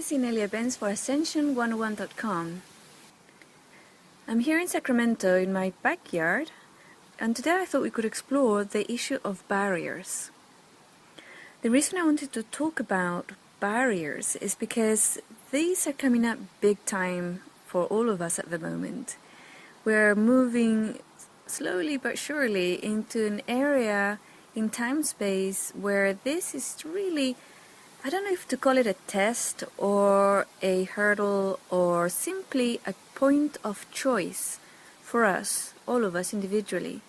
is Inelia Benz for Ascension101.com. I'm here in Sacramento in my backyard, and today I thought we could explore the issue of barriers. The reason I wanted to talk about barriers is because these are coming up big time for all of us at the moment. We're moving slowly but surely into an area in time-space where this is really, I don't know if to call it a test or a hurdle or simply a point of choice for us, all of us individually,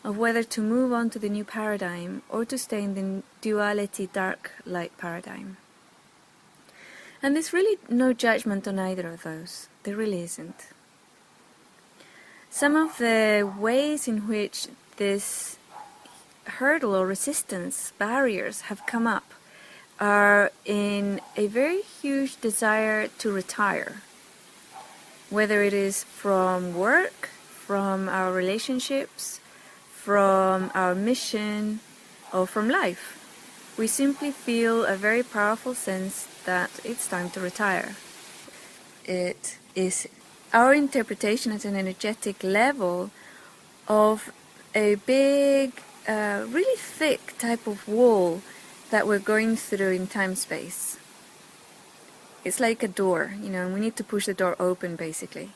of whether to move on to the new paradigm or to stay in the duality dark-light paradigm. And there's really no judgment on either of those. There really isn't. Some of the ways in which this hurdle or resistance, barriers, have come up are in a very huge desire to retire. Whether it is from work, from our relationships, from our mission, or from life. We simply feel a very powerful sense that it's time to retire. It is our interpretation at an energetic level of a big, really thick type of wall that we're going through in time-space. It's like a door, and we need to push the door open, basically.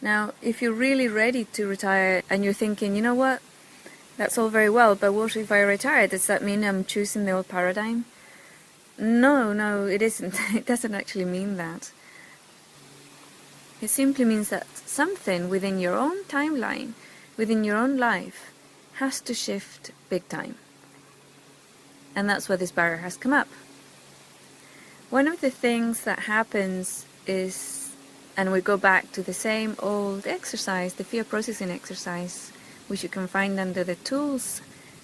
Now, if you're really ready to retire and you're thinking, you know what, that's all very well, but what if I retire? Does that mean I'm choosing the old paradigm? No, it isn't. It doesn't actually mean that. It simply means that something within your own timeline, within your own life, has to shift big time. And that's where this barrier has come up. One of the things that happens is, and we go back to the same old exercise, the fear processing exercise, which you can find under the Tools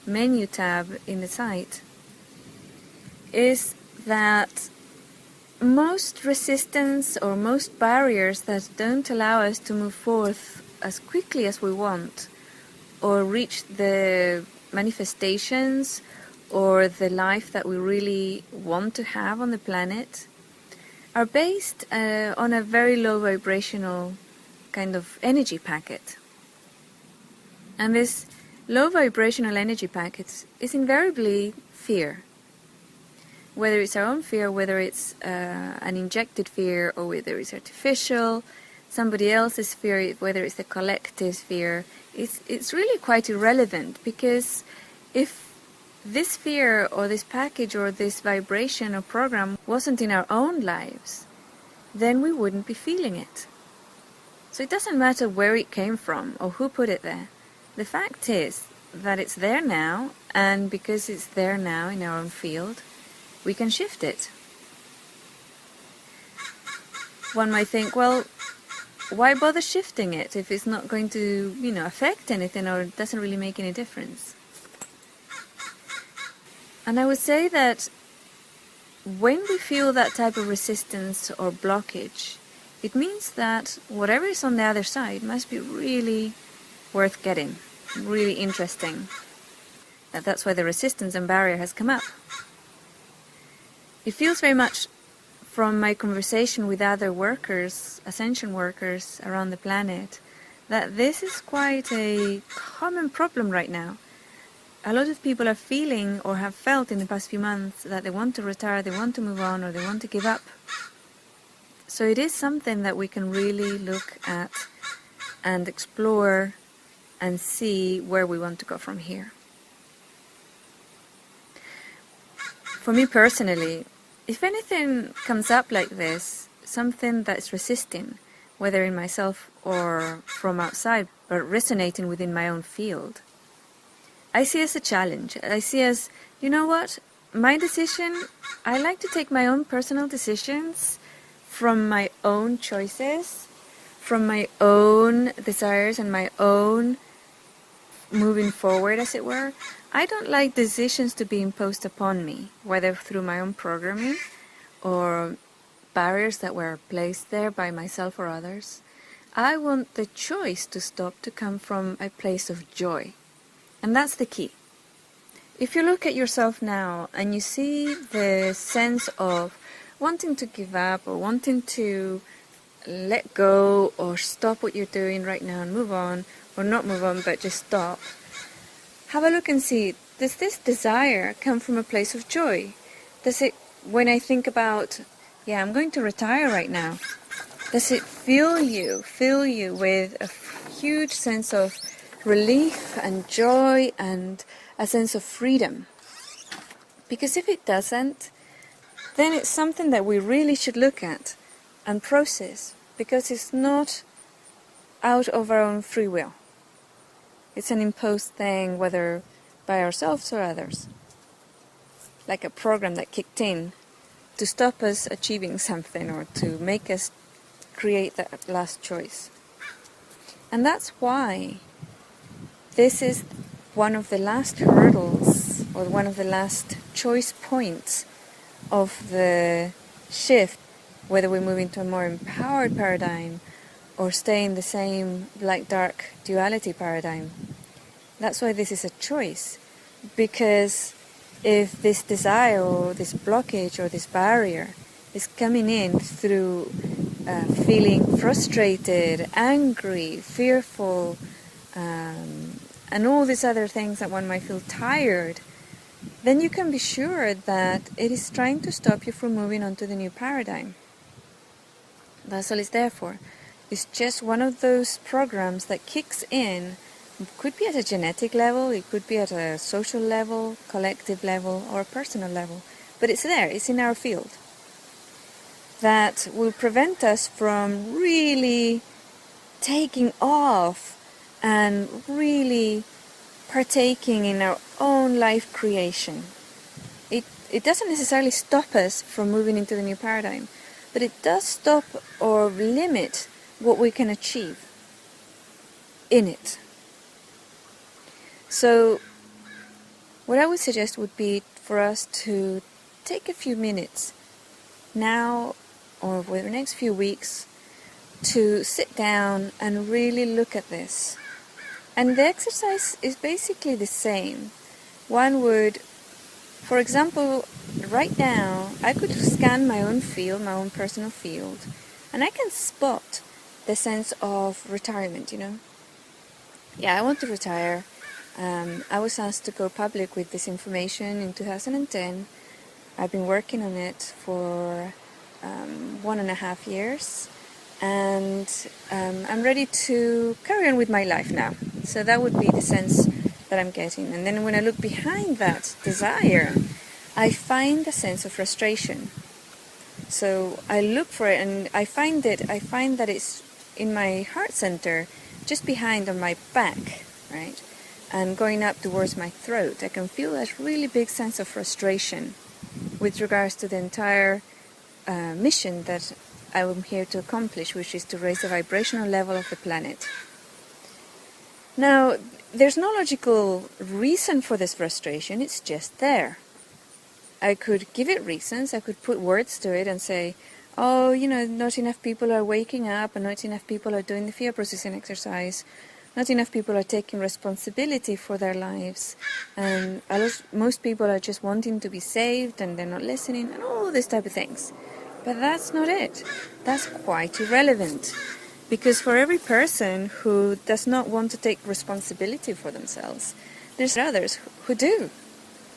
menu tab in the site, is that most resistance or most barriers that don't allow us to move forth as quickly as we want or reach the manifestations or the life that we really want to have on the planet are based on a very low vibrational kind of energy packet. And this low vibrational energy packet is invariably fear. Whether it's our own fear, whether it's an injected fear, or whether it's artificial, somebody else's fear, whether it's the collective fear, it's really quite irrelevant, because if this fear or this package or this vibration or program wasn't in our own lives, then we wouldn't be feeling it. So it doesn't matter where it came from or who put it there. The fact is that it's there now, and because it's there now in our own field, we can shift it. One might think, well, why bother shifting it if it's not going to, affect anything or it doesn't really make any difference? And I would say that when we feel that type of resistance or blockage, it means that whatever is on the other side must be really worth getting, really interesting. That's why the resistance and barrier has come up. It feels very much from my conversation with other workers, ascension workers around the planet, that this is quite a common problem right now. A lot of people are feeling or have felt in the past few months that they want to retire, they want to move on, or they want to give up. So it is something that we can really look at and explore and see where we want to go from here. For me personally, if anything comes up like this, something that's resisting, whether in myself or from outside, but resonating within my own field, I see as a challenge. I see as, you know what, my decision, I like to take my own personal decisions from my own choices, from my own desires and my own moving forward, as it were. I don't like decisions to be imposed upon me, whether through my own programming or barriers that were placed there by myself or others. I want the choice to stop to come from a place of joy. And that's the key. If you look at yourself now and you see the sense of wanting to give up or wanting to let go or stop what you're doing right now and move on, or not move on but just stop, have a look and see, does this desire come from a place of joy? Does it, when I think about, yeah, I'm going to retire right now, does it fill you with a huge sense of relief and joy and a sense of freedom? Because if it doesn't, then it's something that we really should look at and process, because it's not out of our own free will. It's an imposed thing, whether by ourselves or others. Like a program that kicked in to stop us achieving something or to make us create that last choice. And that's why this is one of the last hurdles, or one of the last choice points of the shift, whether we move into a more empowered paradigm or stay in the same light-dark duality paradigm. That's why this is a choice, because if this desire or this blockage or this barrier is coming in through feeling frustrated, angry, fearful, and all these other things that one might feel tired, then you can be sure that it is trying to stop you from moving on to the new paradigm. That's all it's there for. It's just one of those programs that kicks in. It could be at a genetic level, it could be at a social level, collective level, or a personal level. But it's there, it's in our field. That will prevent us from really taking off and really partaking in our own life creation. It doesn't necessarily stop us from moving into the new paradigm, but it does stop or limit what we can achieve in it. So what I would suggest would be for us to take a few minutes now or over the next few weeks to sit down and really look at this. And the exercise is basically the same. One would, for example, right now, I could scan my own field, my own personal field, and I can spot the sense of retirement, Yeah, I want to retire. I was asked to go public with this information in 2010. I've been working on it for 1.5 years, and I'm ready to carry on with my life now. So that would be the sense that I'm getting. And then when I look behind that desire, I find a sense of frustration. So I look for it, and I find that it's in my heart center, just behind on my back, right? And going up towards my throat. I can feel a really big sense of frustration with regards to the entire mission that I'm here to accomplish, which is to raise the vibrational level of the planet. Now, there's no logical reason for this frustration, it's just there. I could give it reasons, I could put words to it and say, oh, not enough people are waking up, and not enough people are doing the fear processing exercise, not enough people are taking responsibility for their lives, and most people are just wanting to be saved and they're not listening, and all these type of things. But that's not it. That's quite irrelevant. Because for every person who does not want to take responsibility for themselves, there's others who do,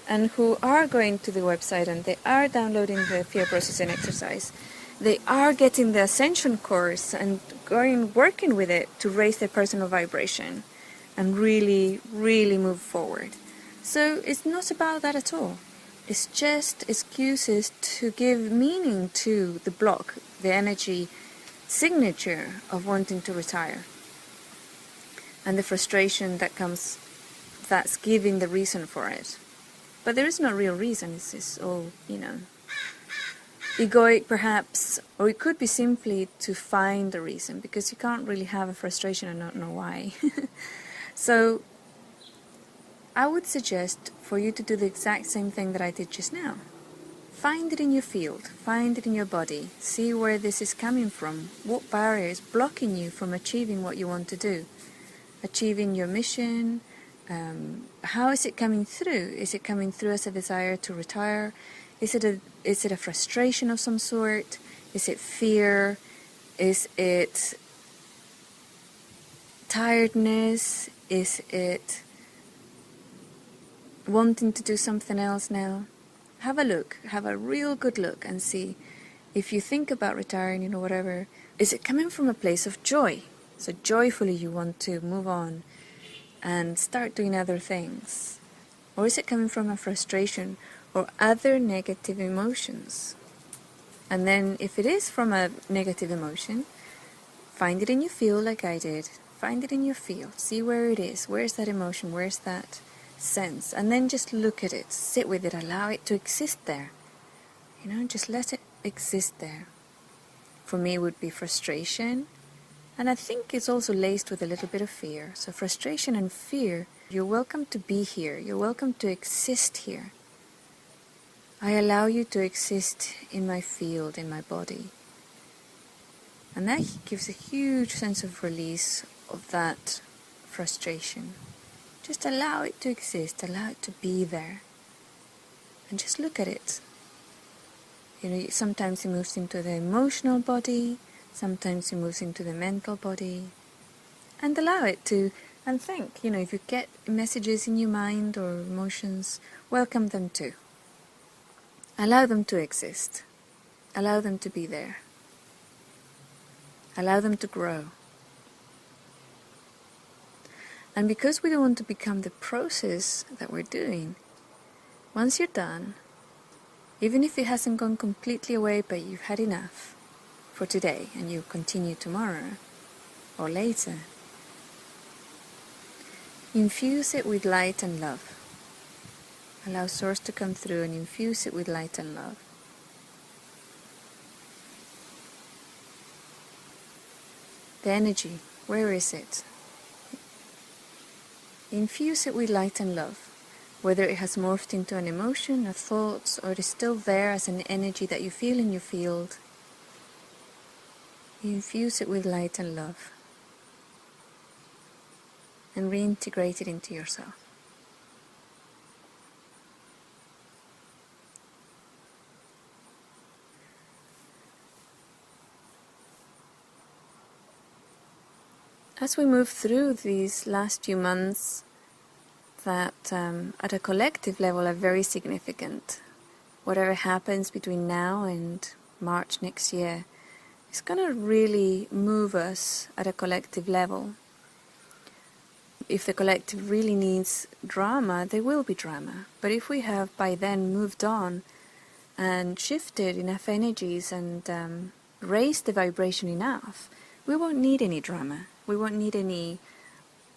and who are going to the website and they are downloading the fear processing exercise. They are getting the Ascension course and working with it to raise their personal vibration and really, really move forward. So it's not about that at all. It's just excuses to give meaning to the block, the energy signature of wanting to retire. And the frustration that comes, that's giving the reason for it. But there is no real reason, it's just all, egoic perhaps, or it could be simply to find a reason, because you can't really have a frustration and not know why. So I would suggest for you to do the exact same thing that I did just now. Find it in your field, find it in your body, see where this is coming from, what barrier is blocking you from achieving what you want to do, achieving your mission. How is it coming through? Is it coming through as a desire to retire? Is Is it a frustration of some sort? Is it fear? Is it tiredness? Is it wanting to do something else now? Have a look, have a real good look and see if you think about retiring, whatever, is it coming from a place of joy? So joyfully you want to move on and start doing other things. Or is it coming from a frustration or other negative emotions? And then if it is from a negative emotion, find it in your field like I did. Find it in your field. See where it is. Where's that emotion? Where's that sense? And then just look at it. Sit with it. Allow it to exist there. Just let it exist there. For me it would be frustration. And I think it's also laced with a little bit of fear. So frustration and fear, you're welcome to be here. You're welcome to exist here. I allow you to exist in my field, in my body. And that gives a huge sense of release of that frustration. Just allow it to exist, allow it to be there. And just look at it. Sometimes it moves into the emotional body, sometimes it moves into the mental body. And allow it to, and think, if you get messages in your mind or emotions, welcome them too. Allow them to exist. Allow them to be there. Allow them to grow. And because we don't want to become the process that we're doing, once you're done, even if it hasn't gone completely away, but you've had enough for today and you continue tomorrow or later, infuse it with light and love. Allow Source to come through and infuse it with light and love. The energy, where is it? Infuse it with light and love. Whether it has morphed into an emotion, a thought, or it is still there as an energy that you feel in your field, infuse it with light and love. And reintegrate it into yourself. As we move through these last few months that at a collective level are very significant, whatever happens between now and March next year is going to really move us at a collective level. If the collective really needs drama, there will be drama. But if we have by then moved on and shifted enough energies and raised the vibration enough, we won't need any drama. We won't need any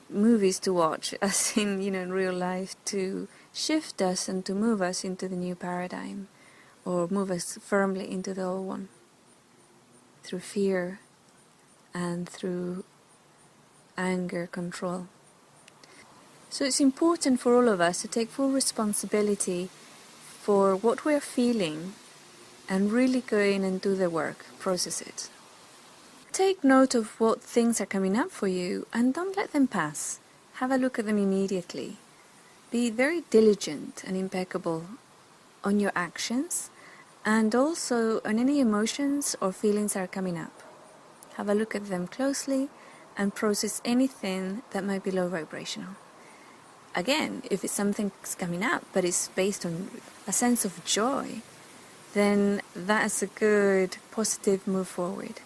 movies to watch, as in, in real life, to shift us and to move us into the new paradigm, or move us firmly into the old one, through fear and through anger control. So it's important for all of us to take full responsibility for what we're feeling and really go in and do the work, process it. Take note of what things are coming up for you and don't let them pass. Have a look at them immediately. Be very diligent and impeccable on your actions and also on any emotions or feelings that are coming up. Have a look at them closely and process anything that might be low vibrational. Again, if it's something that's coming up but it's based on a sense of joy, then that's a good positive move forward.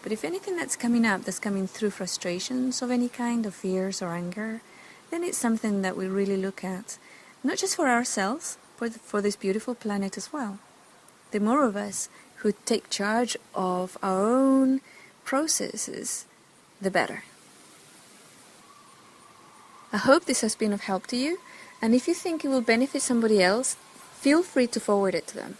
But if anything that's coming up, that's coming through frustrations of any kind, of fears or anger, then it's something that we really look at, not just for ourselves, but for this beautiful planet as well. The more of us who take charge of our own processes, the better. I hope this has been of help to you, and if you think it will benefit somebody else, feel free to forward it to them.